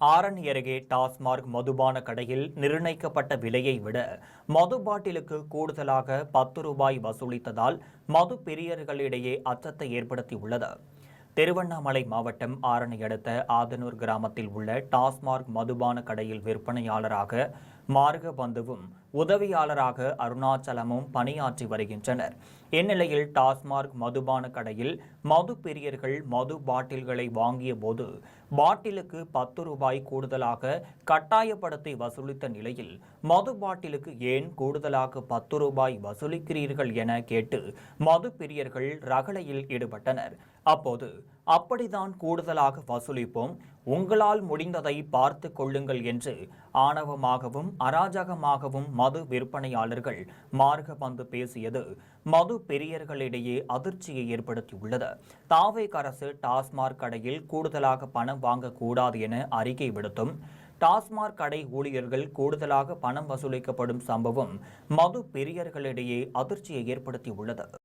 ஆரணி அருகே டாஸ்மாக் மதுபான கடையில் நிர்ணயிக்கப்பட்ட விலையை விட மது பாட்டிலுக்கு கூடுதலாக ரூபாய் வசூலித்ததால் மது பிரியர்களிடையே அச்சத்தை ஏற்படுத்தியுள்ளது. திருவண்ணாமலை மாவட்டம் ஆரணி அடுத்த ஆதனூர் கிராமத்தில் உள்ள டாஸ்மாக் மதுபான கடையில் விற்பனையாளராக மார்கபந்துவும் உதவியாளராக அருணாச்சலமும் பணியாற்றி வருகின்றனர். இந்நிலையில் டாஸ்மாக் மதுபான கடையில் மது பிரியர்கள் மது பாட்டில்களை வாங்கிய போது பாட்டிலுக்கு ரூபாய் கூடுதலாக கட்டாயப்படுத்தி வசூலித்த நிலையில் மது பாட்டிலுக்கு ஏன் கூடுதலாக ரூபாய் வசூலிக்கிறீர்கள் என கேட்டு மது பிரியர்கள் ரகளையில் ஈடுபட்டனர். அப்போது அப்படித்தான் கூடுதலாக வசூலிப்போம், உங்களால் முடிந்ததை பார்த்து கொள்ளுங்கள் என்று ஆணவமாகவும் அராஜகமாகவும் மது விற்பனையாளர்கள் மார்கபந்து பேசியது மது பிரியர்களிடையே அதிர்ச்சியை ஏற்படுத்தியுள்ளது. தாவேக அரசு டாஸ்மாக் கடையில் கூடுதலாக பணம் வாங்கக்கூடாது என அறிக்கை விடுத்தும் டாஸ்மாக் கடை ஊழியர்கள் கூடுதலாக பணம் வசூலிக்கப்படும் சம்பவம் மது பிரியர்களிடையே அதிர்ச்சியை ஏற்படுத்தியுள்ளது.